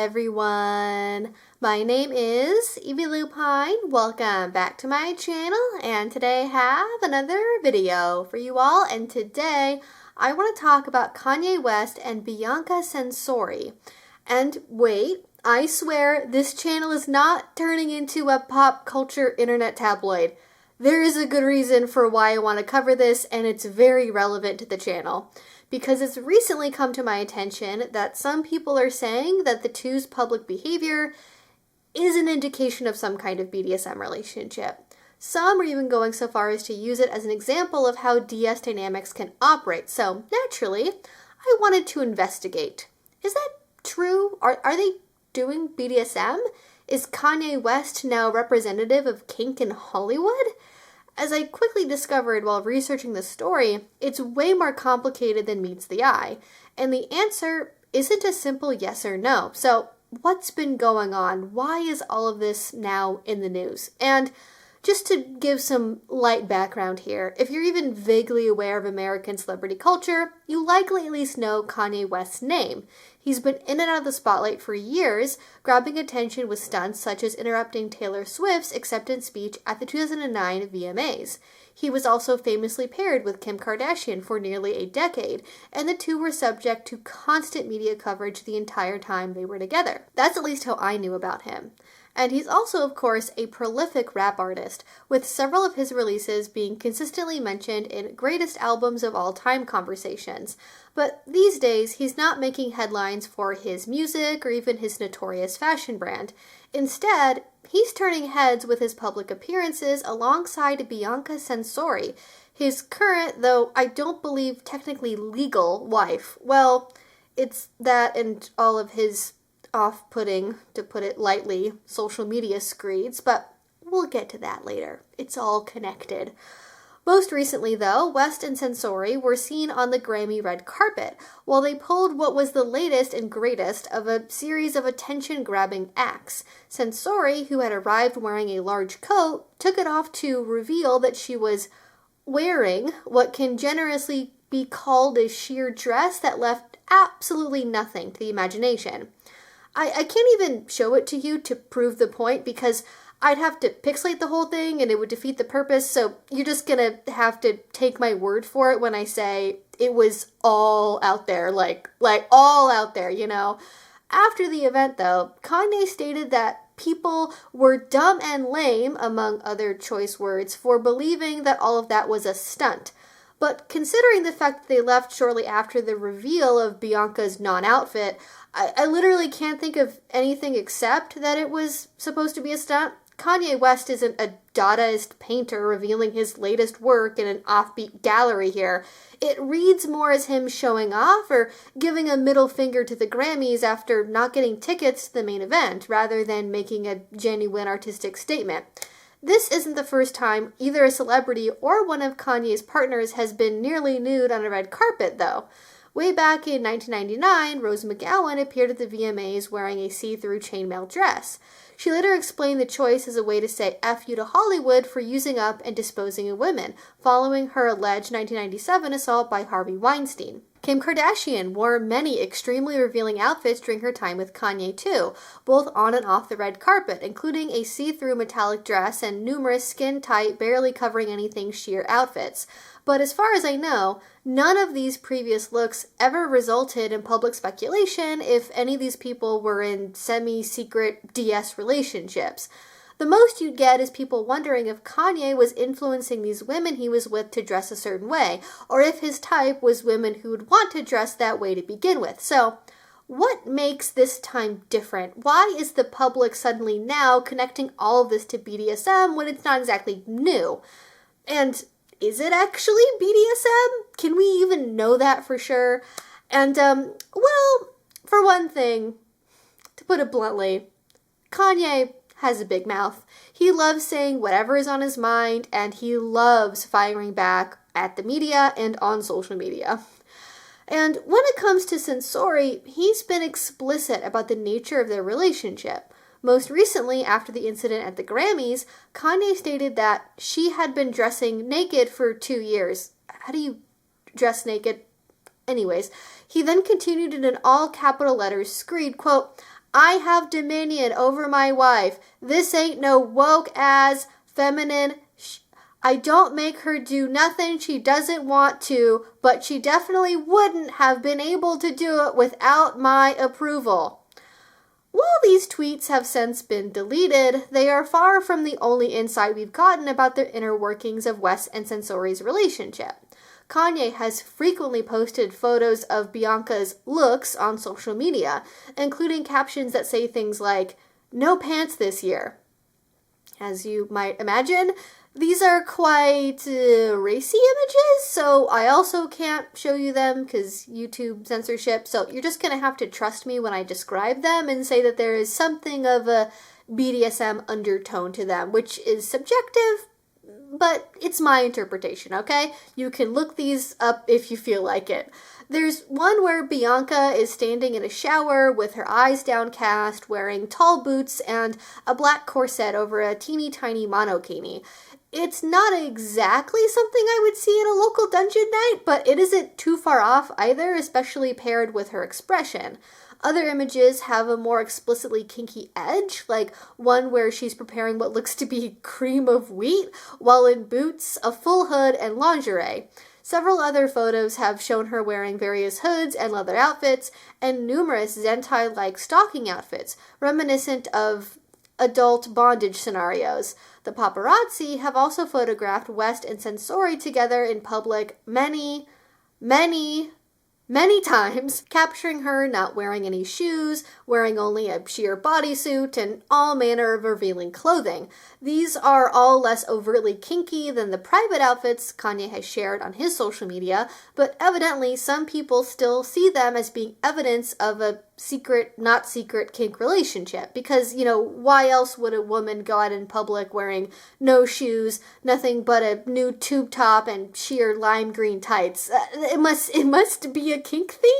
everyone. My name is Evie Lupine. Welcome back to my channel, and today I have another video for you all. And today I want to talk about Kanye West and Bianca Censori. And wait, I swear this channel is not turning into a pop culture internet tabloid. There is a good reason for why I want to cover this, and it's very relevant to the channel. Because it's recently come to my attention that some people are saying that the two's public behavior is an indication of some kind of BDSM relationship. Some are even going so far as to use it as an example of how DS dynamics can operate. So naturally, I wanted to investigate. Is that true? Are they doing BDSM? Is Kanye West now representative of kink in Hollywood? As I quickly discovered while researching the story, it's way more complicated than meets the eye, and the answer isn't a simple yes or no. So, what's been going on? Why is all of this now in the news? And just to give some light background here, if you're even vaguely aware of American celebrity culture, you likely at least know Kanye West's name. He's been in and out of the spotlight for years, grabbing attention with stunts such as interrupting Taylor Swift's acceptance speech at the 2009 VMAs. He was also famously paired with Kim Kardashian for nearly a decade, and the two were subject to constant media coverage the entire time they were together. That's at least how I knew about him. And he's also, of course, a prolific rap artist, with several of his releases being consistently mentioned in greatest albums of all time conversations. But these days, he's not making headlines for his music or even his notorious fashion brand. Instead, he's turning heads with his public appearances alongside Bianca Censori, his current, though I don't believe technically legal, wife. Well, it's that and all of his off-putting, to put it lightly, social media screeds, but we'll get to that later. It's all connected. Most recently, though, West and Censori were seen on the Grammy red carpet, while they pulled what was the latest and greatest of a series of attention-grabbing acts. Censori, who had arrived wearing a large coat, took it off to reveal that she was wearing what can generously be called a sheer dress that left absolutely nothing to the imagination. I can't even show it to you to prove the point because I'd have to pixelate the whole thing and it would defeat the purpose, so you're just gonna have to take my word for it when I say it was all out there, like all out there, you know. After the event, though, Kanye stated that people were dumb and lame, among other choice words, for believing that all of that was a stunt. But considering the fact that they left shortly after the reveal of Bianca's non-outfit, I literally can't think of anything except that it was supposed to be a stunt. Kanye West isn't a Dadaist painter revealing his latest work in an offbeat gallery here. It reads more as him showing off or giving a middle finger to the Grammys after not getting tickets to the main event, rather than making a genuine artistic statement. This isn't the first time either a celebrity or one of Kanye's partners has been nearly nude on a red carpet, though. Way back in 1999, Rose McGowan appeared at the VMAs wearing a see-through chainmail dress. She later explained the choice as a way to say F you to Hollywood for using up and disposing of women, following her alleged 1997 assault by Harvey Weinstein. Kim Kardashian wore many extremely revealing outfits during her time with Kanye too, both on and off the red carpet, including a see-through metallic dress and numerous skin-tight, barely covering anything sheer outfits. But as far as I know, none of these previous looks ever resulted in public speculation if any of these people were in semi-secret DS relationships. The most you'd get is people wondering if Kanye was influencing these women he was with to dress a certain way, or if his type was women who would want to dress that way to begin with. So, what makes this time different? Why is the public suddenly now connecting all of this to BDSM when it's not exactly new? And is it actually BDSM? Can we even know that for sure? And, well, for one thing, to put it bluntly, Kanye has a big mouth. He loves saying whatever is on his mind, and he loves firing back at the media and on social media. And when it comes to Censori, he's been explicit about the nature of their relationship. Most recently, after the incident at the Grammys, Kanye stated that she had been dressing naked for 2 years. How do you dress naked? Anyways, he then continued in an all capital letters screed, quote, I have dominion over my wife. This ain't no woke-ass, feminine I don't make her do nothing she doesn't want to, but she definitely wouldn't have been able to do it without my approval. While these tweets have since been deleted, they are far from the only insight we've gotten about the inner workings of West and Sensori's relationship. Kanye has frequently posted photos of Bianca's looks on social media, including captions that say things like, "No pants this year." As you might imagine, these are quite racy images, so I also can't show you them because YouTube censorship, so you're just going to have to trust me when I describe them and say that there is something of a BDSM undertone to them, which is subjective, but it's my interpretation, okay? You can look these up if you feel like it. There's one where Bianca is standing in a shower with her eyes downcast, wearing tall boots and a black corset over a teeny tiny monokini. It's not exactly something I would see in a local dungeon night, but it isn't too far off either, especially paired with her expression. Other images have a more explicitly kinky edge, like one where she's preparing what looks to be cream of wheat while in boots, a full hood, and lingerie. Several other photos have shown her wearing various hoods and leather outfits, and numerous Zentai-like stalking outfits, reminiscent of adult bondage scenarios. The paparazzi have also photographed West and Sensori together in public many times, capturing her not wearing any shoes, wearing only a sheer bodysuit, and all manner of revealing clothing. These are all less overtly kinky than the private outfits Kanye has shared on his social media, but evidently some people still see them as being evidence of a secret, not secret kink relationship. Because, why else would a woman go out in public wearing no shoes, nothing but a new tube top and sheer lime green tights? It must be a kink thing,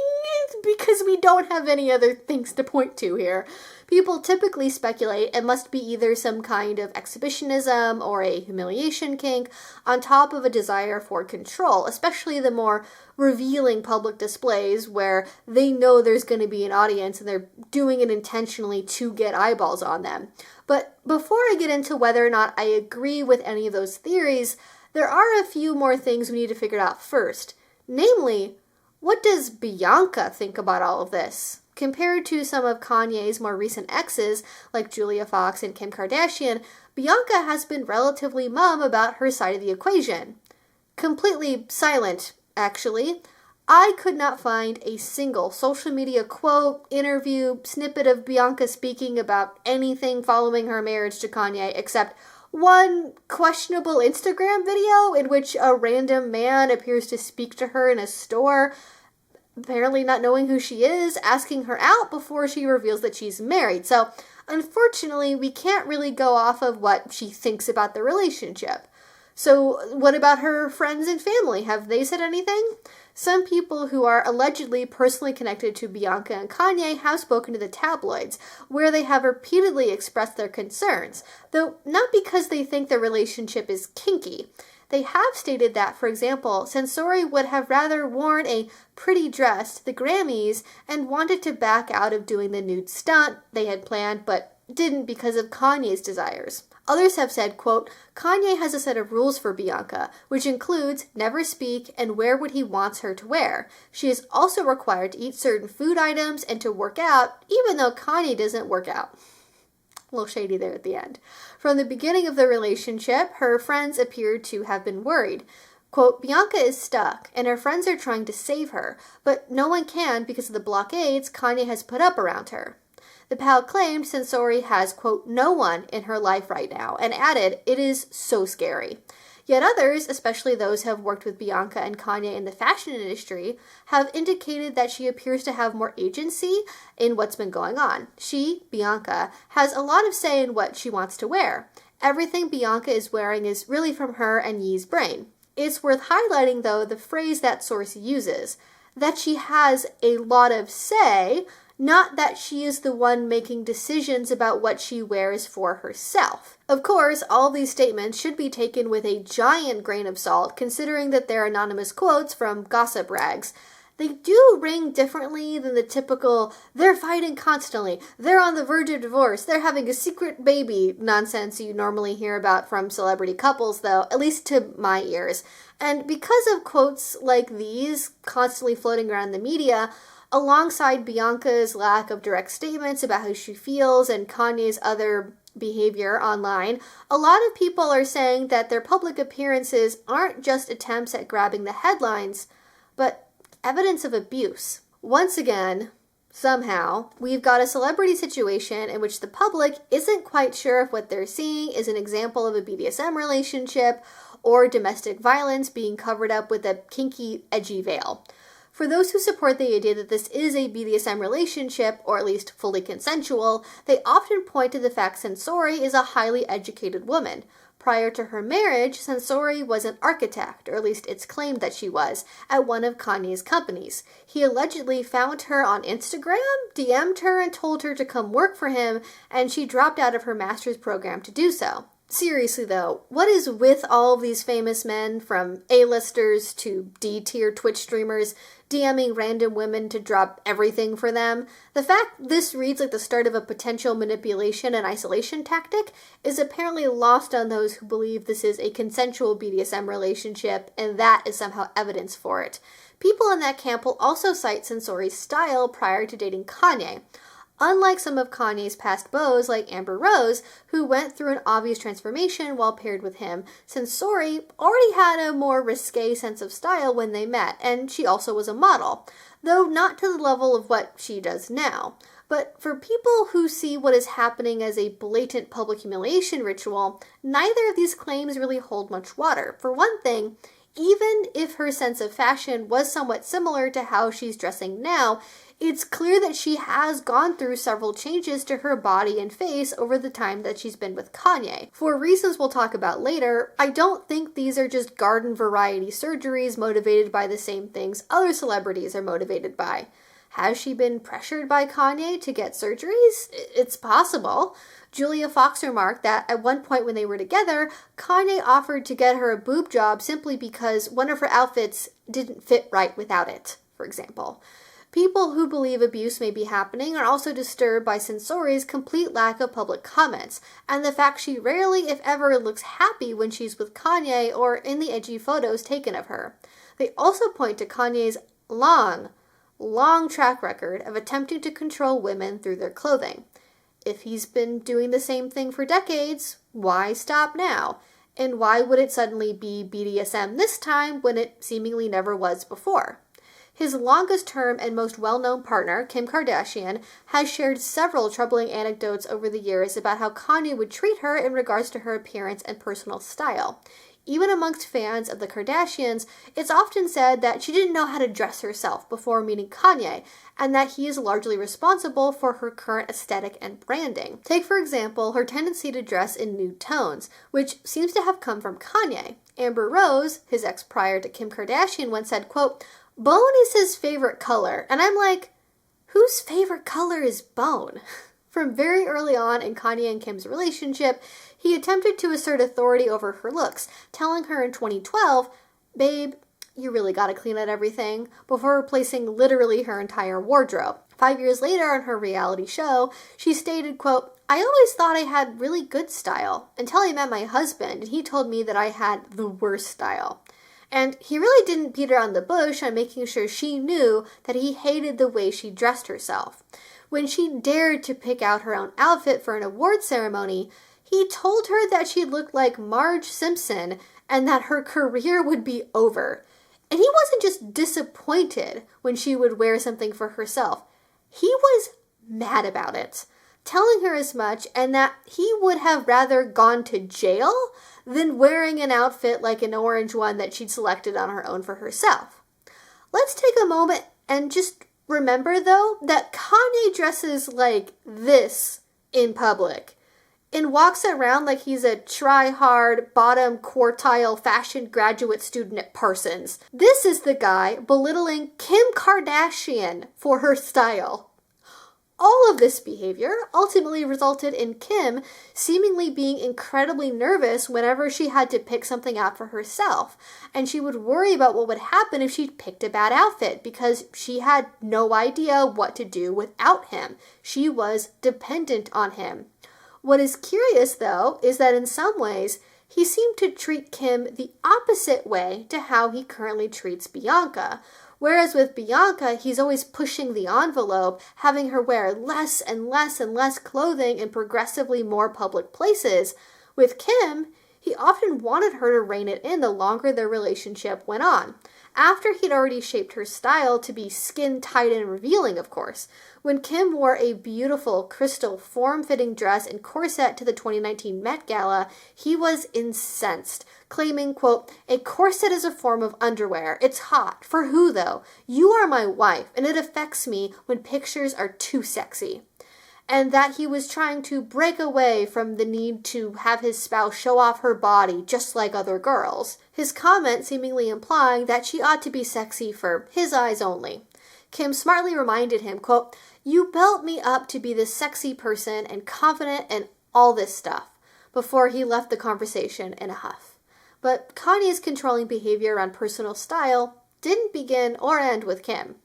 because we don't have any other things to point to here. People typically speculate it must be either some kind of exhibitionism or a humiliation kink on top of a desire for control, especially the more revealing public displays where they know there's going to be an audience and they're doing it intentionally to get eyeballs on them. But before I get into whether or not I agree with any of those theories, there are a few more things we need to figure out first. Namely, what does Bianca think about all of this? Compared to some of Kanye's more recent exes, like Julia Fox and Kim Kardashian, Bianca has been relatively mum about her side of the equation. Completely silent, actually. I could not find a single social media quote, interview, snippet of Bianca speaking about anything following her marriage to Kanye, except one questionable Instagram video in which a random man appears to speak to her in a store, apparently not knowing who she is, asking her out before she reveals that she's married. So, unfortunately, we can't really go off of what she thinks about the relationship. So, what about her friends and family? Have they said anything? Some people who are allegedly personally connected to Bianca and Kanye have spoken to the tabloids, where they have repeatedly expressed their concerns, though not because they think the relationship is kinky. They have stated that, for example, Sensori would have rather worn a pretty dress to the Grammys and wanted to back out of doing the nude stunt they had planned, but didn't because of Kanye's desires. Others have said, quote, Kanye has a set of rules for Bianca, which includes never speak and wear what he wants her to wear. She is also required to eat certain food items and to work out, even though Kanye doesn't work out. A little shady there at the end. From the beginning of the relationship, her friends appeared to have been worried. Quote, Bianca is stuck, and her friends are trying to save her, but no one can because of the blockades Kanye has put up around her. The pal claimed Sensori has, quote, no one in her life right now, and added, it is so scary. Yet others, especially those who have worked with Bianca and Kanye in the fashion industry, have indicated that she appears to have more agency in what's been going on. She, Bianca, has a lot of say in what she wants to wear. Everything Bianca is wearing is really from her and Ye's brain. It's worth highlighting, though, the phrase that source uses, that she has a lot of say, not that she is the one making decisions about what she wears for herself. Of course, all these statements should be taken with a giant grain of salt, considering that they're anonymous quotes from gossip rags. they do ring differently than the typical, they're fighting constantly, they're on the verge of divorce, they're having a secret baby nonsense you normally hear about from celebrity couples, though, at least to my ears. And because of quotes like these constantly floating around the media, alongside Bianca's lack of direct statements about how she feels and Kanye's other behavior online, a lot of people are saying that their public appearances aren't just attempts at grabbing the headlines, but evidence of abuse. Once again, somehow, we've got a celebrity situation in which the public isn't quite sure if what they're seeing is an example of a BDSM relationship or domestic violence being covered up with a kinky, edgy veil. For those who support the idea that this is a BDSM relationship, or at least fully consensual, they often point to the fact Censori is a highly educated woman. Prior to her marriage, Censori was an architect, or at least it's claimed that she was, at one of Kanye's companies. He allegedly found her on Instagram, DM'd her, and told her to come work for him, and she dropped out of her master's program to do so. Seriously though, what is with all of these famous men, from A-listers to D-tier Twitch streamers, DMing random women to drop everything for them? The fact this reads like the start of a potential manipulation and isolation tactic is apparently lost on those who believe this is a consensual BDSM relationship, and that is somehow evidence for it. People in that camp will also cite Censori's style prior to dating Kanye. Unlike some of Kanye's past beaus like Amber Rose, who went through an obvious transformation while paired with him, Censori already had a more risque sense of style when they met, and she also was a model, though not to the level of what she does now. But for people who see what is happening as a blatant public humiliation ritual, neither of these claims really hold much water. For one thing, even if her sense of fashion was somewhat similar to how she's dressing now, it's clear that she has gone through several changes to her body and face over the time that she's been with Kanye. For reasons we'll talk about later, I don't think these are just garden variety surgeries motivated by the same things other celebrities are motivated by. Has she been pressured by Kanye to get surgeries? It's possible. Julia Fox remarked that at one point when they were together, Kanye offered to get her a boob job simply because one of her outfits didn't fit right without it, for example. People who believe abuse may be happening are also disturbed by Censori's complete lack of public comments, and the fact she rarely, if ever, looks happy when she's with Kanye or in the edgy photos taken of her. They also point to Kanye's long track record of attempting to control women through their clothing. If he's been doing the same thing for decades, why stop now? And why would it suddenly be BDSM this time when it seemingly never was before? His longest-term and most well-known partner, Kim Kardashian, has shared several troubling anecdotes over the years about how Kanye would treat her in regards to her appearance and personal style. Even amongst fans of the Kardashians, it's often said that she didn't know how to dress herself before meeting Kanye, and that he is largely responsible for her current aesthetic and branding. Take, for example, her tendency to dress in nude tones, which seems to have come from Kanye. Amber Rose, his ex prior to Kim Kardashian, once said, quote, "Bone is his favorite color," and I'm like, whose favorite color is bone? From very early on in Kanye and Kim's relationship, he attempted to assert authority over her looks, telling her in 2012, "Babe, you really gotta clean out everything," before replacing literally her entire wardrobe. 5 years later on her reality show, she stated, quote, "I always thought I had really good style until I met my husband and he told me that I had the worst style." And he really didn't beat around the bush on making sure she knew that he hated the way she dressed herself. When she dared to pick out her own outfit for an award ceremony, he told her that she looked like Marge Simpson and that her career would be over. And he wasn't just disappointed when she would wear something for herself. He was mad about it, telling her as much, and that he would have rather gone to jail than wearing an outfit like an orange one that she'd selected on her own for herself. Let's take a moment and just remember, though, that Kanye dresses like this in public and walks around like he's a try-hard, bottom quartile fashion graduate student at Parsons. This is the guy belittling Kim Kardashian for her style. All of this behavior ultimately resulted in Kim seemingly being incredibly nervous whenever she had to pick something out for herself, and she would worry about what would happen if she picked a bad outfit because she had no idea what to do without him. She was dependent on him. What is curious, though, is that in some ways, he seemed to treat Kim the opposite way to how he currently treats Bianca. Whereas with Bianca, he's always pushing the envelope, having her wear less and less and less clothing in progressively more public places. With Kim, he often wanted her to rein it in the longer their relationship went on. After he'd already shaped her style to be skin-tight and revealing, of course. When Kim wore a beautiful crystal form-fitting dress and corset to the 2019 Met Gala, he was incensed, claiming, quote, "A corset is a form of underwear. It's hot. For who, though? You are my wife, and it affects me when pictures are too sexy." And that he was trying to break away from the need to have his spouse show off her body just like other girls. His comment seemingly implying that she ought to be sexy for his eyes only. Kim smartly reminded him, quote, "You built me up to be this sexy person and confident and all this stuff," before he left the conversation in a huff. But Kanye's controlling behavior around personal style didn't begin or end with Kim.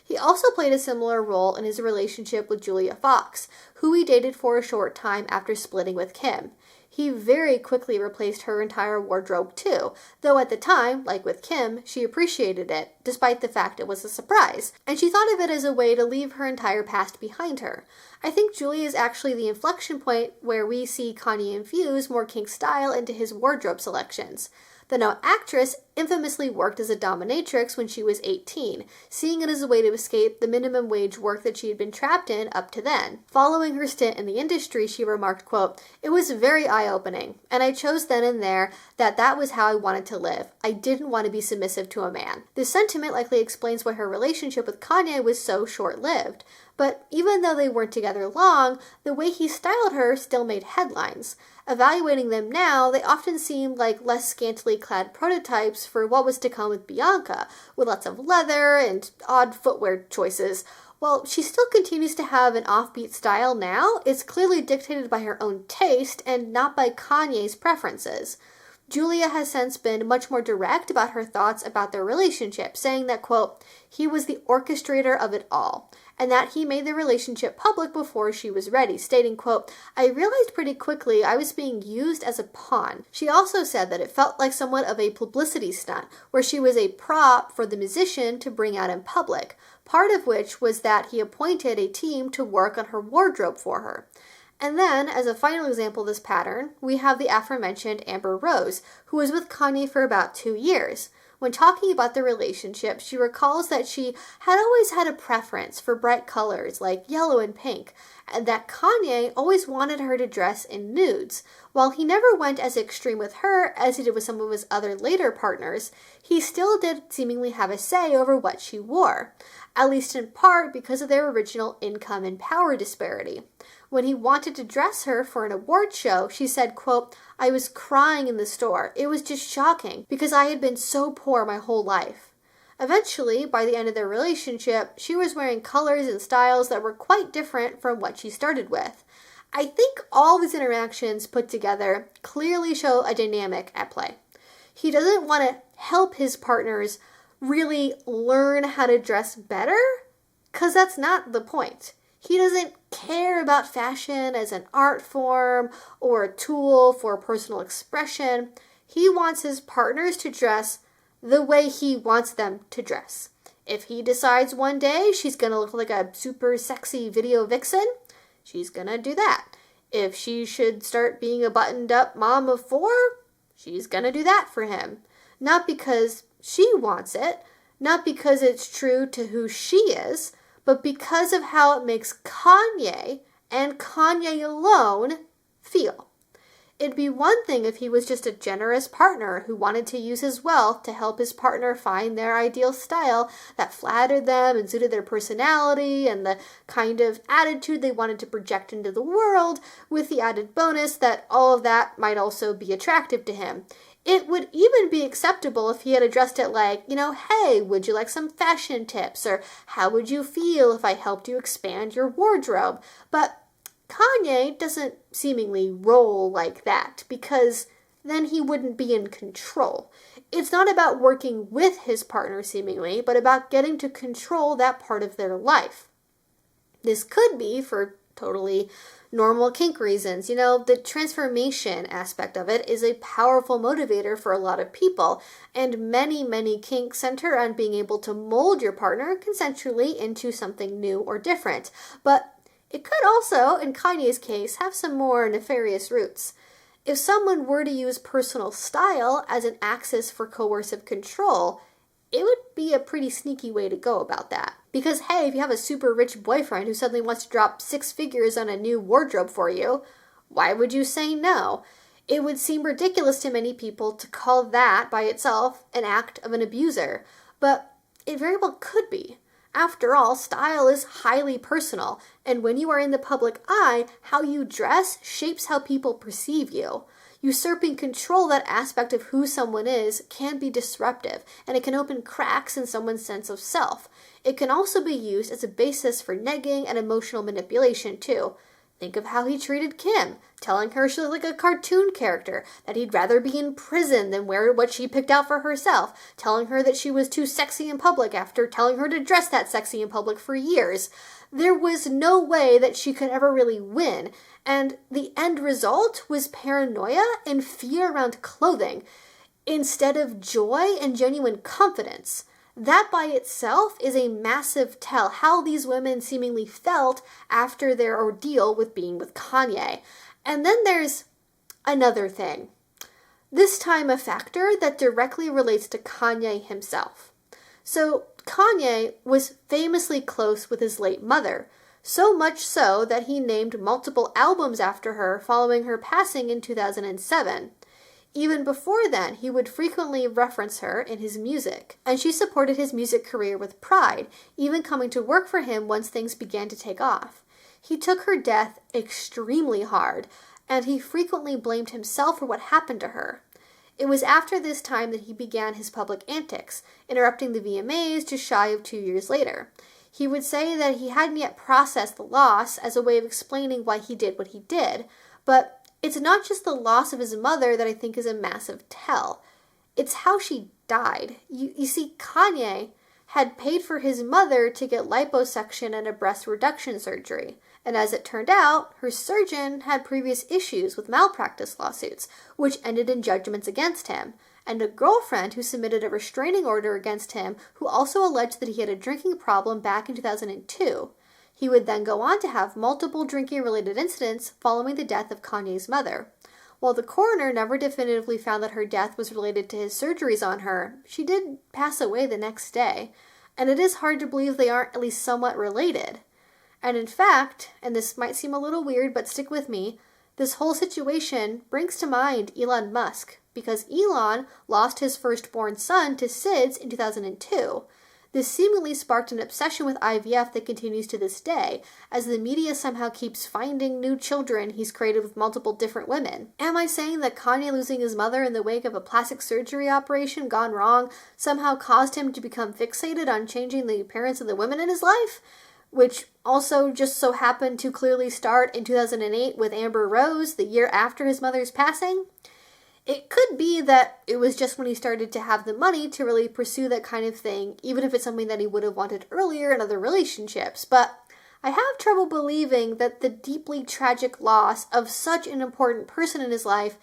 He also played a similar role in his relationship with Julia Fox, who he dated for a short time after splitting with Kim. He very quickly replaced her entire wardrobe too, though at the time, like with Kim, she appreciated it, despite the fact it was a surprise, and she thought of it as a way to leave her entire past behind her. I think Julia is actually the inflection point where we see Kanye infuse more kink style into his wardrobe selections. The now actress infamously worked as a dominatrix when she was 18, seeing it as a way to escape the minimum wage work that she had been trapped in up to then. Following her stint in the industry, she remarked, quote, "It was very eye-opening, and I chose then and there that was how I wanted to live. I didn't want to be submissive to a man." This sentiment likely explains why her relationship with Kanye was so short-lived. But even though they weren't together long, the way he styled her still made headlines. Evaluating them now, they often seemed like less scantily clad prototypes for what was to come with Bianca, with lots of leather and odd footwear choices. While she still continues to have an offbeat style now, it's clearly dictated by her own taste and not by Kanye's preferences. Julia has since been much more direct about her thoughts about their relationship, saying that, quote, "He was the orchestrator of it all," and that he made the relationship public before she was ready, stating, quote, "I realized pretty quickly I was being used as a pawn." She also said that it felt like somewhat of a publicity stunt, where she was a prop for the musician to bring out in public, part of which was that he appointed a team to work on her wardrobe for her. And then, as a final example of this pattern, we have the aforementioned Amber Rose, who was with Kanye for about 2 years. When talking about the relationship, she recalls that she had always had a preference for bright colors like yellow and pink, and that Kanye always wanted her to dress in nudes. While he never went as extreme with her as he did with some of his other later partners, he still did seemingly have a say over what she wore, at least in part because of their original income and power disparity. When he wanted to dress her for an award show, she said, quote, "I was crying in the store. It was just shocking because I had been so poor my whole life." Eventually, by the end of their relationship, she was wearing colors and styles that were quite different from what she started with. I think all these interactions put together clearly show a dynamic at play. He doesn't want to help his partners really learn how to dress better, because that's not the point. He doesn't care about fashion as an art form or a tool for personal expression. He wants his partners to dress the way he wants them to dress. If he decides one day she's going to look like a super sexy video vixen, she's going to do that. If she should start being a buttoned up mom of 4, she's going to do that for him. Not because she wants it, not because it's true to who she is, but because of how it makes Kanye, and Kanye alone, feel. It'd be one thing if he was just a generous partner who wanted to use his wealth to help his partner find their ideal style that flattered them and suited their personality and the kind of attitude they wanted to project into the world, with the added bonus that all of that might also be attractive to him. It would even be acceptable if he had addressed it like, hey, would you like some fashion tips? Or how would you feel if I helped you expand your wardrobe? But Kanye doesn't seemingly roll like that, because then he wouldn't be in control. It's not about working with his partner seemingly, but about getting to control that part of their life. This could be for totally normal kink reasons. The transformation aspect of it is a powerful motivator for a lot of people, and many kinks center on being able to mold your partner consensually into something new or different. But it could also, in Kanye's case, have some more nefarious roots. If someone were to use personal style as an axis for coercive control, it would be a pretty sneaky way to go about that. Because, hey, if you have a super rich boyfriend who suddenly wants to drop 6 figures on a new wardrobe for you, why would you say no? It would seem ridiculous to many people to call that by itself an act of an abuser, but it very well could be. After all, style is highly personal, and when you are in the public eye, how you dress shapes how people perceive you. Usurping control that aspect of who someone is can be disruptive, and it can open cracks in someone's sense of self. It can also be used as a basis for negging and emotional manipulation, too. Think of how he treated Kim, telling her she was like a cartoon character, that he'd rather be in prison than wear what she picked out for herself, telling her that she was too sexy in public after telling her to dress that sexy in public for years. There was no way that she could ever really win, and the end result was paranoia and fear around clothing, instead of joy and genuine confidence. That by itself is a massive tell how these women seemingly felt after their ordeal with being with Kanye. And then there's another thing. This time a factor that directly relates to Kanye himself. So Kanye was famously close with his late mother, so much so that he named multiple albums after her following her passing in 2007. Even before then, he would frequently reference her in his music, and she supported his music career with pride, even coming to work for him once things began to take off. He took her death extremely hard, and he frequently blamed himself for what happened to her. It was after this time that he began his public antics, interrupting the VMAs just shy of 2 years later. He would say that he hadn't yet processed the loss as a way of explaining why he did what he did, but it's not just the loss of his mother that I think is a massive tell. It's how she died. You see, Kanye had paid for his mother to get liposuction and a breast reduction surgery. And as it turned out, her surgeon had previous issues with malpractice lawsuits, which ended in judgments against him, and a girlfriend who submitted a restraining order against him who also alleged that he had a drinking problem back in 2002. He would then go on to have multiple drinking-related incidents following the death of Kanye's mother. While the coroner never definitively found that her death was related to his surgeries on her, she did pass away the next day, and it is hard to believe they aren't at least somewhat related. And in fact, and this might seem a little weird, but stick with me, this whole situation brings to mind Elon Musk, because Elon lost his firstborn son to SIDS in 2002. This seemingly sparked an obsession with IVF that continues to this day, as the media somehow keeps finding new children he's created with multiple different women. Am I saying that Kanye losing his mother in the wake of a plastic surgery operation gone wrong somehow caused him to become fixated on changing the appearance of the women in his life? Which also just so happened to clearly start in 2008 with Amber Rose, the year after his mother's passing? It could be that it was just when he started to have the money to really pursue that kind of thing, even if it's something that he would have wanted earlier in other relationships. But I have trouble believing that the deeply tragic loss of such an important person in his life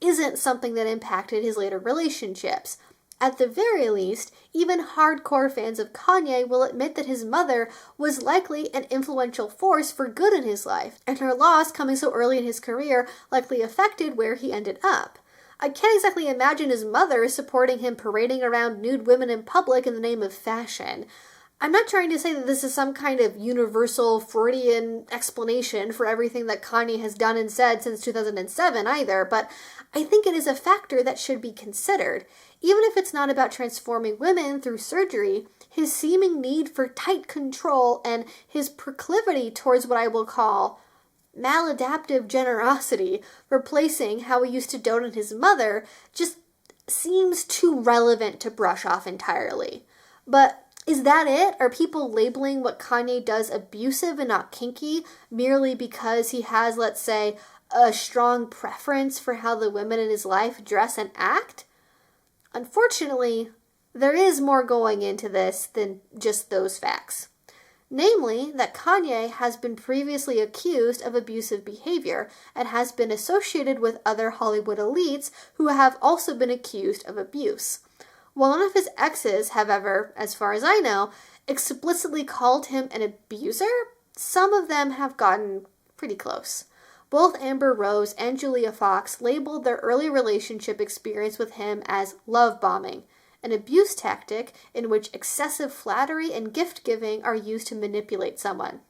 isn't something that impacted his later relationships. At the very least, even hardcore fans of Kanye will admit that his mother was likely an influential force for good in his life, and her loss coming so early in his career likely affected where he ended up. I can't exactly imagine his mother supporting him parading around nude women in public in the name of fashion. I'm not trying to say that this is some kind of universal Freudian explanation for everything that Kanye has done and said since 2007 either, but I think it is a factor that should be considered. Even if it's not about transforming women through surgery, his seeming need for tight control and his proclivity towards what I will call maladaptive generosity, replacing how he used to dote on his mother, just seems too relevant to brush off entirely. But is that it? Are people labeling what Kanye does abusive and not kinky merely because he has, let's say, a strong preference for how the women in his life dress and act? Unfortunately, there is more going into this than just those facts. Namely, that Kanye has been previously accused of abusive behavior and has been associated with other Hollywood elites who have also been accused of abuse. While none of his exes have ever, as far as I know, explicitly called him an abuser, some of them have gotten pretty close. Both Amber Rose and Julia Fox labeled their early relationship experience with him as love bombing, an abuse tactic in which excessive flattery and gift-giving are used to manipulate someone.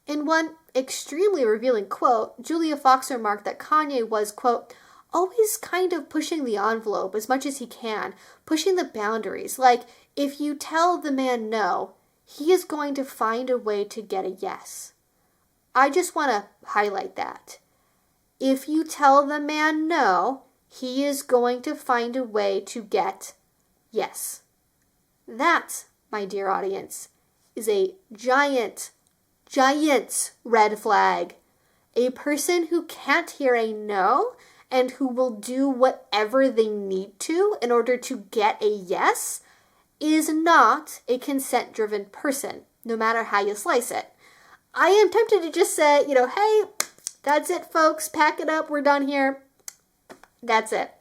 In one extremely revealing quote, Julia Fox remarked that Kanye was, quote, always kind of pushing the envelope as much as he can, pushing the boundaries. Like, if you tell the man no, he is going to find a way to get a yes. I just want to highlight that. If you tell the man no, he is going to find a way to get yes. That, my dear audience, is a giant red flag. A person who can't hear a no and who will do whatever they need to in order to get a yes is not a consent-driven person, no matter how you slice it. I am tempted to just say, hey, that's it, folks. Pack it up. We're done here. That's it.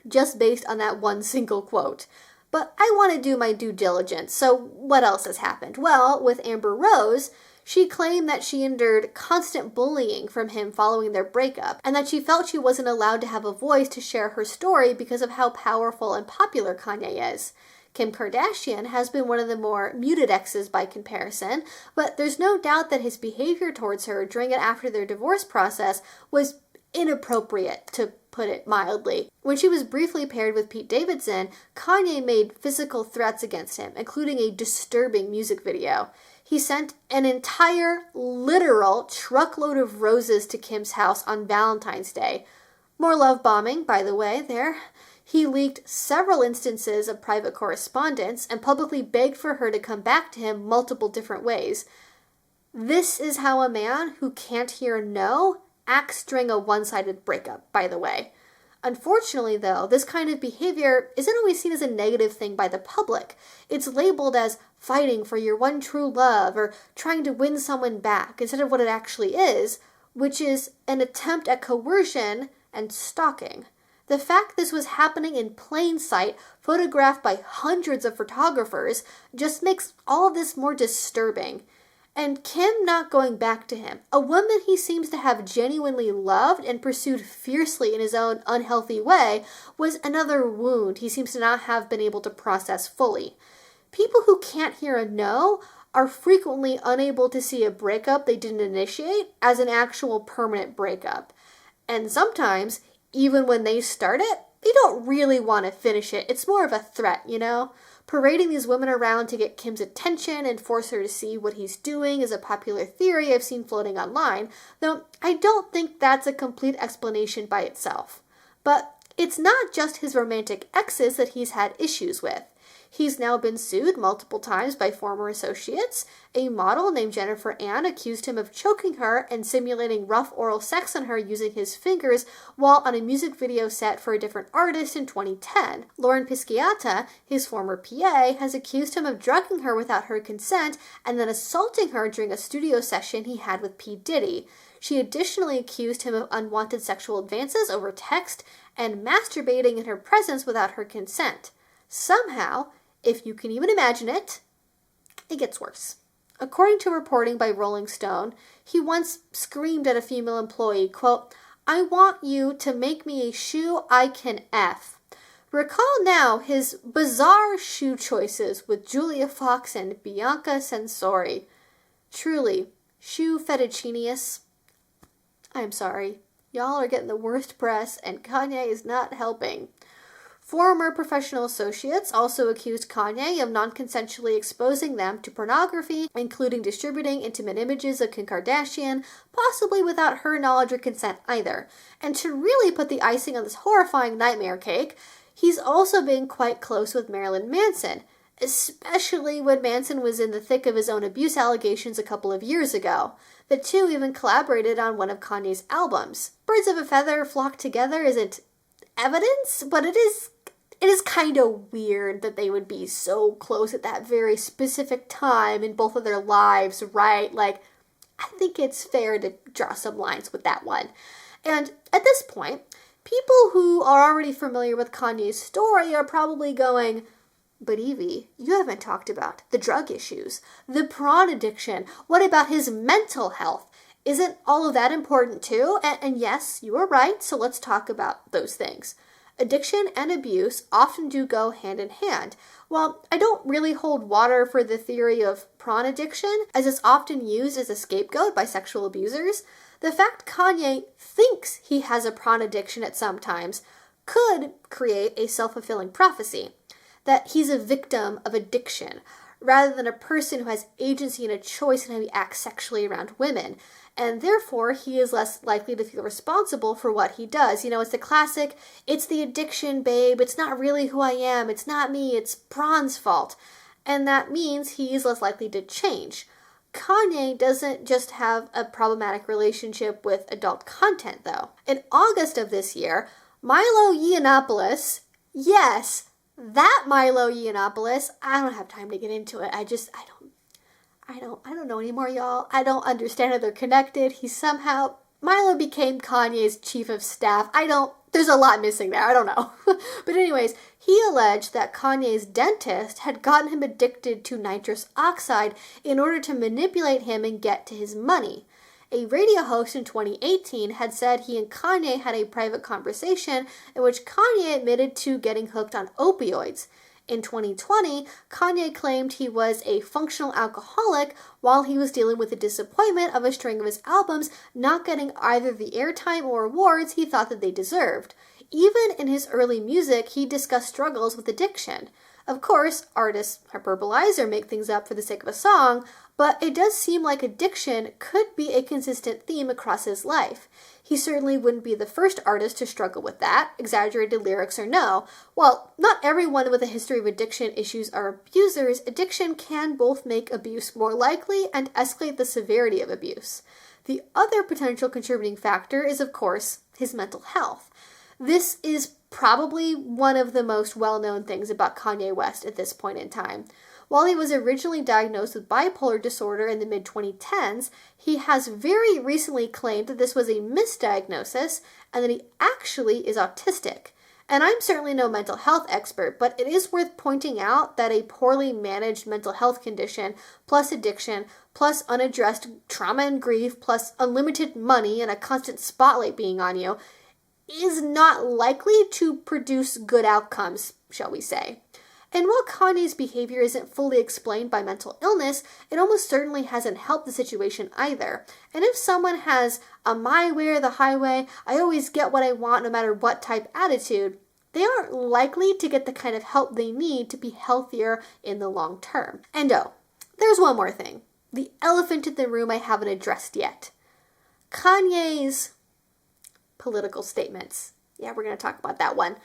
Just based on that one single quote. But I want to do my due diligence. So what else has happened? Well, with Amber Rose, she claimed that she endured constant bullying from him following their breakup, and that she felt she wasn't allowed to have a voice to share her story because of how powerful and popular Kanye is. Kim Kardashian has been one of the more muted exes by comparison, but there's no doubt that his behavior towards her during and after their divorce process was inappropriate, to put it mildly. When she was briefly paired with Pete Davidson, Kanye made physical threats against him, including a disturbing music video. He sent an entire, literal truckload of roses to Kim's house on Valentine's Day. More love bombing, by the way, there. He leaked several instances of private correspondence and publicly begged for her to come back to him multiple different ways. This is how a man who can't hear no acts during a one-sided breakup, by the way. Unfortunately, though, this kind of behavior isn't always seen as a negative thing by the public. It's labeled as fighting for your one true love or trying to win someone back instead of what it actually is, which is an attempt at coercion and stalking. The fact this was happening in plain sight, photographed by hundreds of photographers, just makes all of this more disturbing. And Kim not going back to him, a woman he seems to have genuinely loved and pursued fiercely in his own unhealthy way, was another wound he seems to not have been able to process fully. People who can't hear a no are frequently unable to see a breakup they didn't initiate as an actual permanent breakup. And sometimes, even when they start it, they don't really want to finish it. It's more of a threat, Parading these women around to get Kim's attention and force her to see what he's doing is a popular theory I've seen floating online, though I don't think that's a complete explanation by itself. But it's not just his romantic exes that he's had issues with. He's now been sued multiple times by former associates. A model named Jennifer Ann accused him of choking her and simulating rough oral sex on her using his fingers while on a music video set for a different artist in 2010. Lauren Pisciata, his former PA, has accused him of drugging her without her consent and then assaulting her during a studio session he had with P. Diddy. She additionally accused him of unwanted sexual advances over text and masturbating in her presence without her consent. Somehow, if you can even imagine it, it gets worse. According to reporting by Rolling Stone, he once screamed at a female employee, quote, "I want you to make me a shoe I can F." Recall now his bizarre shoe choices with Julia Fox and Bianca Censori. Truly, shoe fettuccinius. I'm sorry. Y'all are getting the worst press, and Kanye is not helping. Former professional associates also accused Kanye of non-consensually exposing them to pornography, including distributing intimate images of Kim Kardashian, possibly without her knowledge or consent either. And to really put the icing on this horrifying nightmare cake, He's also been quite close with Marilyn Manson, especially when Manson was in the thick of his own abuse allegations a couple of years ago. The two even collaborated on one of Kanye's albums. Birds of a feather flock together isn't evidence, but it is kind of weird that they would be so close at that very specific time in both of their lives, right? Like, I think it's fair to draw some lines with that one. And at this point, people who are already familiar with Kanye's story are probably going, but Evie, you haven't talked about the drug issues, the prawn addiction. What about his mental health? Isn't all of that important too? And yes, you are right, so let's talk about those things. Addiction and abuse often do go hand in hand. While I don't really hold water for the theory of prawn addiction, as it's often used as a scapegoat by sexual abusers, the fact Kanye thinks he has a prawn addiction at some times could create a self-fulfilling prophecy, that he's a victim of addiction, rather than a person who has agency and a choice in how he acts sexually around women. And therefore, he is less likely to feel responsible for what he does. You know, it's the classic, it's the addiction, babe. It's not really who I am. It's not me. It's prawn's fault. And that means he's less likely to change. Kanye doesn't just have a problematic relationship with adult content, though. In August of this year, Milo Yiannopoulos, yes, that Milo Yiannopoulos, I don't have time to get into it. I don't know anymore, y'all. I don't understand how they're connected. Milo became Kanye's chief of staff. There's a lot missing there. I don't know. But anyways, he alleged that Kanye's dentist had gotten him addicted to nitrous oxide in order to manipulate him and get to his money. A radio host in 2018 had said he and Kanye had a private conversation in which Kanye admitted to getting hooked on opioids. In 2020, Kanye claimed he was a functional alcoholic while he was dealing with the disappointment of a string of his albums not getting either the airtime or awards he thought that they deserved. Even in his early music, he discussed struggles with addiction. Of course, artists hyperbolize or make things up for the sake of a song, but it does seem like addiction could be a consistent theme across his life. He certainly wouldn't be the first artist to struggle with that, exaggerated lyrics or no. While not everyone with a history of addiction issues are abusers, addiction can both make abuse more likely and escalate the severity of abuse. The other potential contributing factor is, of course, his mental health. This is probably one of the most well-known things about Kanye West at this point in time. While he was originally diagnosed with bipolar disorder in the mid-2010s, he has very recently claimed that this was a misdiagnosis and that he actually is autistic. And I'm certainly no mental health expert, but it is worth pointing out that a poorly managed mental health condition, plus addiction, plus unaddressed trauma and grief, plus unlimited money and a constant spotlight being on you, is not likely to produce good outcomes, shall we say. And while Kanye's behavior isn't fully explained by mental illness, it almost certainly hasn't helped the situation either. And if someone has a my way or the highway, I always get what I want no matter what type attitude, they aren't likely to get the kind of help they need to be healthier in the long term. And there's one more thing. The elephant in the room I haven't addressed yet. Kanye's political statements. Yeah, we're going to talk about that one.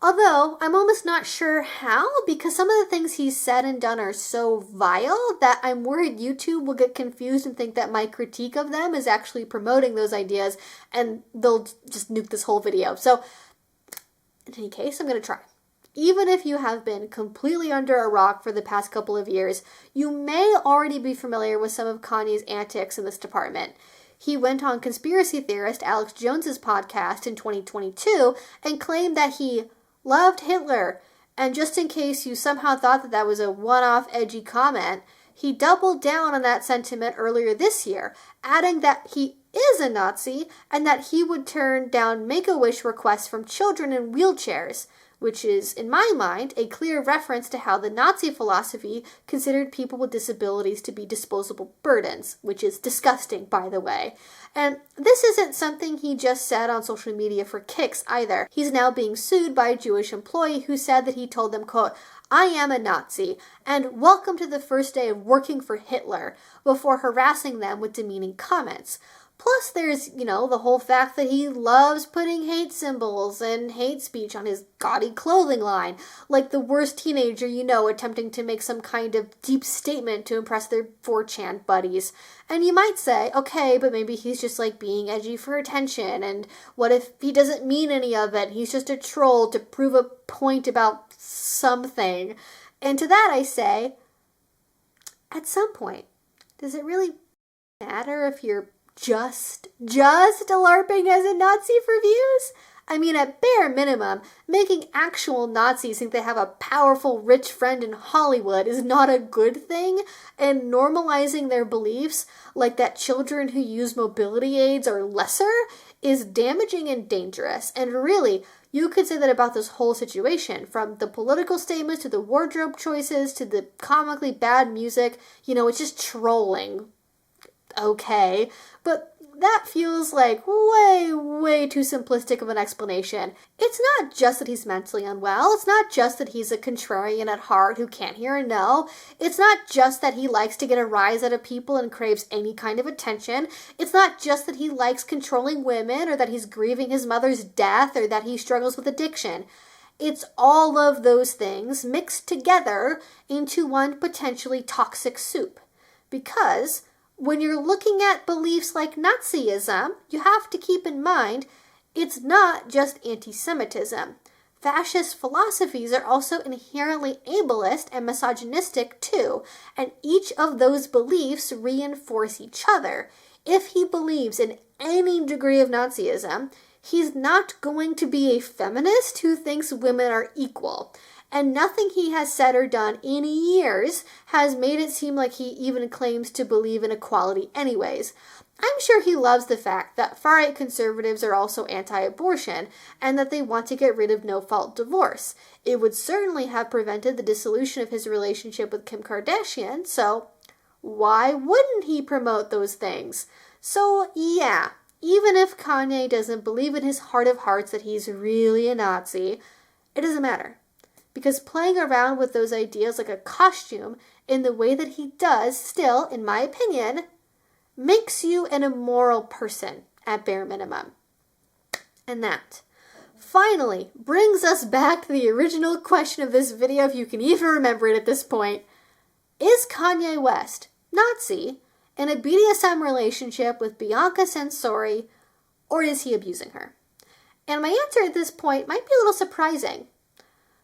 Although, I'm almost not sure how, because some of the things he's said and done are so vile that I'm worried YouTube will get confused and think that my critique of them is actually promoting those ideas, and they'll just nuke this whole video. So, in any case, I'm going to try. Even if you have been completely under a rock for the past couple of years, you may already be familiar with some of Kanye's antics in this department. He went on conspiracy theorist Alex Jones's podcast in 2022 and claimed that he loved Hitler, and just in case you somehow thought that that was a one-off edgy comment, he doubled down on that sentiment earlier this year, adding that he is a Nazi and that he would turn down Make-A-Wish requests from children in wheelchairs, which is, in my mind, a clear reference to how the Nazi philosophy considered people with disabilities to be disposable burdens, which is disgusting, by the way. And this isn't something he just said on social media for kicks either. He's now being sued by a Jewish employee who said that he told them, quote, "I am a Nazi, and welcome to the first day of working for Hitler," before harassing them with demeaning comments. Plus, there's, the whole fact that he loves putting hate symbols and hate speech on his gaudy clothing line, like the worst teenager attempting to make some kind of deep statement to impress their 4chan buddies. And you might say, okay, but maybe he's just like being edgy for attention, and what if he doesn't mean any of it? He's just a troll to prove a point about something. And to that I say, at some point, does it really matter if you're just LARPing as a Nazi for views? I mean, at bare minimum, making actual Nazis think they have a powerful, rich friend in Hollywood is not a good thing, and normalizing their beliefs, like that children who use mobility aids are lesser, is damaging and dangerous. And really, you could say that about this whole situation, from the political statements to the wardrobe choices to the comically bad music. It's just trolling. Okay, but that feels like way too simplistic of an explanation. It's not just that he's mentally unwell. It's not just that he's a contrarian at heart who can't hear a no. It's not just that he likes to get a rise out of people and craves any kind of attention. It's not just that he likes controlling women, or that he's grieving his mother's death, or that he struggles with addiction. It's all of those things mixed together into one potentially toxic soup. Because when you're looking at beliefs like Nazism, you have to keep in mind it's not just anti-Semitism. Fascist philosophies are also inherently ableist and misogynistic too, and each of those beliefs reinforce each other. If he believes in any degree of Nazism, he's not going to be a feminist who thinks women are equal. And nothing he has said or done in years has made it seem like he even claims to believe in equality anyways. I'm sure he loves the fact that far-right conservatives are also anti-abortion, and that they want to get rid of no-fault divorce. It would certainly have prevented the dissolution of his relationship with Kim Kardashian, so why wouldn't he promote those things? So yeah, even if Kanye doesn't believe in his heart of hearts that he's really a Nazi, it doesn't matter. Because playing around with those ideas like a costume in the way that he does still, in my opinion, makes you an immoral person at bare minimum. And that finally brings us back to the original question of this video, if you can even remember it at this point. Is Kanye West, Nazi, in a BDSM relationship with Bianca Censori, or is he abusing her? And my answer at this point might be a little surprising,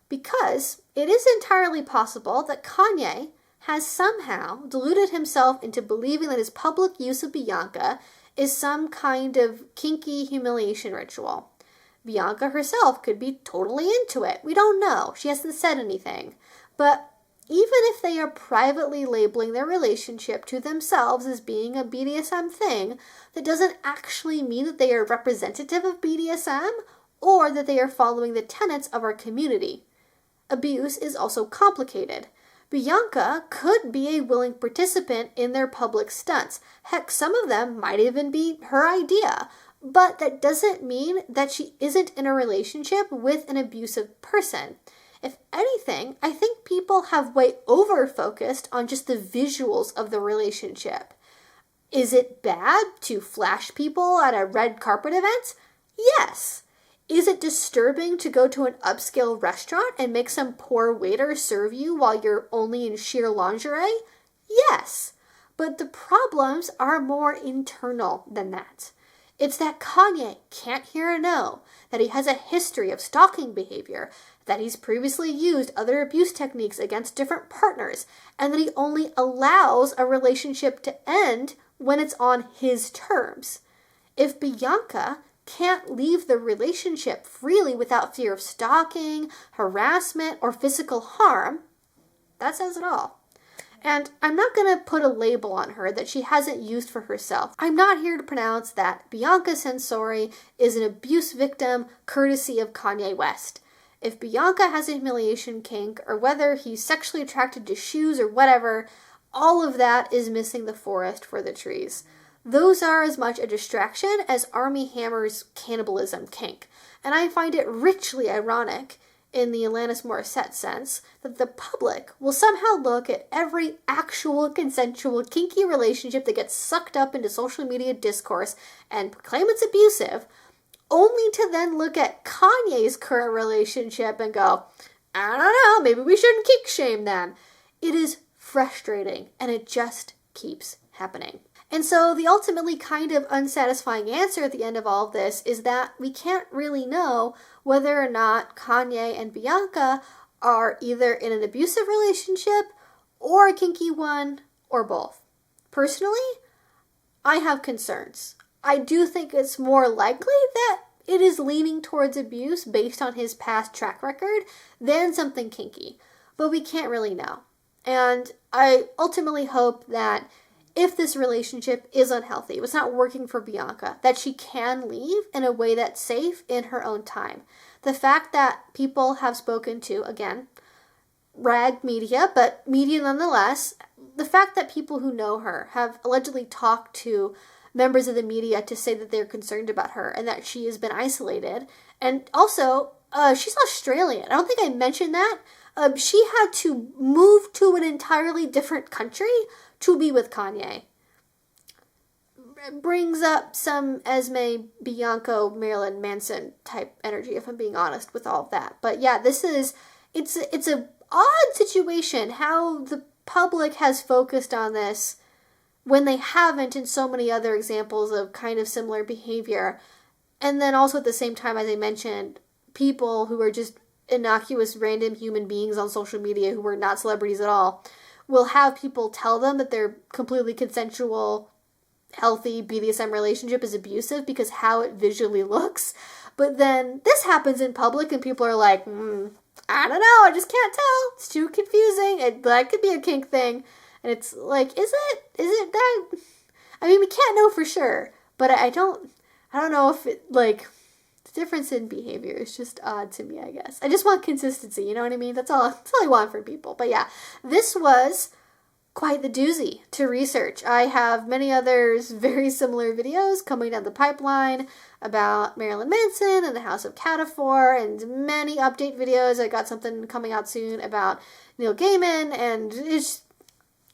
because it is entirely possible that Kanye has somehow deluded himself into believing that his public use of Bianca is some kind of kinky humiliation ritual. Bianca herself could be totally into it. We don't know. She hasn't said anything. But even if they are privately labeling their relationship to themselves as being a BDSM thing, that doesn't actually mean that they are representative of BDSM or that they are following the tenets of our community. Abuse is also complicated. Bianca could be a willing participant in their public stunts. Heck, some of them might even be her idea. But that doesn't mean that she isn't in a relationship with an abusive person. If anything, I think people have way over-focused on just the visuals of the relationship. Is it bad to flash people at a red carpet event? Yes. Is it disturbing to go to an upscale restaurant and make some poor waiter serve you while you're only in sheer lingerie? Yes. But the problems are more internal than that. It's that Kanye can't hear a no, that he has a history of stalking behavior, that he's previously used other abuse techniques against different partners, and that he only allows a relationship to end when it's on his terms. If Bianca can't leave the relationship freely without fear of stalking, harassment, or physical harm, that says it all. And I'm not going to put a label on her that she hasn't used for herself. I'm not here to pronounce that Bianca Censori is an abuse victim courtesy of Kanye West. If Bianca has a humiliation kink, or whether he's sexually attracted to shoes or whatever, all of that is missing the forest for the trees. Those are as much a distraction as Armie Hammer's cannibalism kink, and I find it richly ironic in the Alanis Morissette sense, that the public will somehow look at every actual consensual kinky relationship that gets sucked up into social media discourse and proclaim it's abusive, only to then look at Kanye's current relationship and go, I don't know, maybe we shouldn't kink shame them. It is frustrating, and it just keeps happening. And so the ultimately kind of unsatisfying answer at the end of all of this is that we can't really know whether or not Kanye and Bianca are either in an abusive relationship or a kinky one or both. Personally, I have concerns. I do think it's more likely that it is leaning towards abuse based on his past track record than something kinky, but we can't really know. And I ultimately hope that if this relationship is unhealthy, if it's not working for Bianca, that she can leave in a way that's safe in her own time. The fact that people have spoken to, again, rag media, but media nonetheless, the fact that people who know her have allegedly talked to members of the media to say that they're concerned about her and that she has been isolated. And also, she's Australian. I don't think I mentioned that. She had to move to an entirely different country to be with Kanye. It brings up some Esme, Bianco, Marilyn Manson type energy, if I'm being honest with all of that. But yeah, it's a odd situation how the public has focused on this when they haven't in so many other examples of kind of similar behavior. And then also at the same time, as I mentioned, people who are just innocuous random human beings on social media who are not celebrities at all will have people tell them that their completely consensual, healthy BDSM relationship is abusive because how it visually looks. But then this happens in public and people are like, I don't know, I just can't tell. It's too confusing. That could be a kink thing. And it's like, is it that? I mean, we can't know for sure, but I don't know if it, like, the difference in behavior is just odd to me, I guess. I just want consistency, you know what I mean? That's all I want from people. But yeah, this was quite the doozy to research. I have many others very similar videos coming down the pipeline about Marilyn Manson and the House of Cataphor and many update videos. I got something coming out soon about Neil Gaiman, and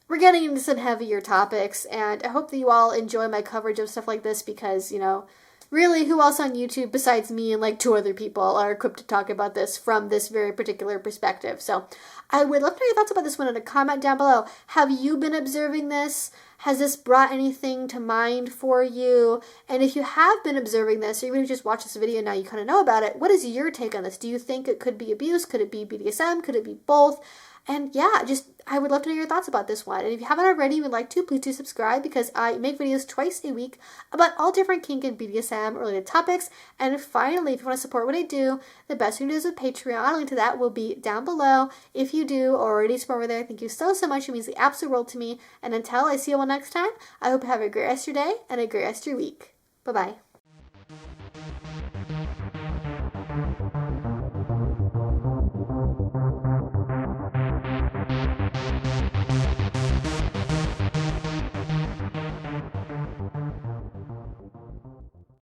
we're getting into some heavier topics, and I hope that you all enjoy my coverage of stuff like this because, you know, really, who else on YouTube besides me and like 2 other people are equipped to talk about this from this very particular perspective? So I would love to know your thoughts about this one in a comment down below. Have you been observing this? Has this brought anything to mind for you? And if you have been observing this, or even if you just watched this video and now you kind of know about it, what is your take on this? Do you think it could be abuse? Could it be BDSM? Could it be both? And yeah, I would love to know your thoughts about this one. And if you haven't already and would like to, please do subscribe because I make videos twice a week about all different kink and BDSM related topics. And finally, if you want to support what I do, the best thing to do is with Patreon. A link to that will be down below. If you do already support over there, thank you so much. It means the absolute world to me. And until I see you all next time, I hope you have a great rest of your day and a great rest of your week. Bye-bye.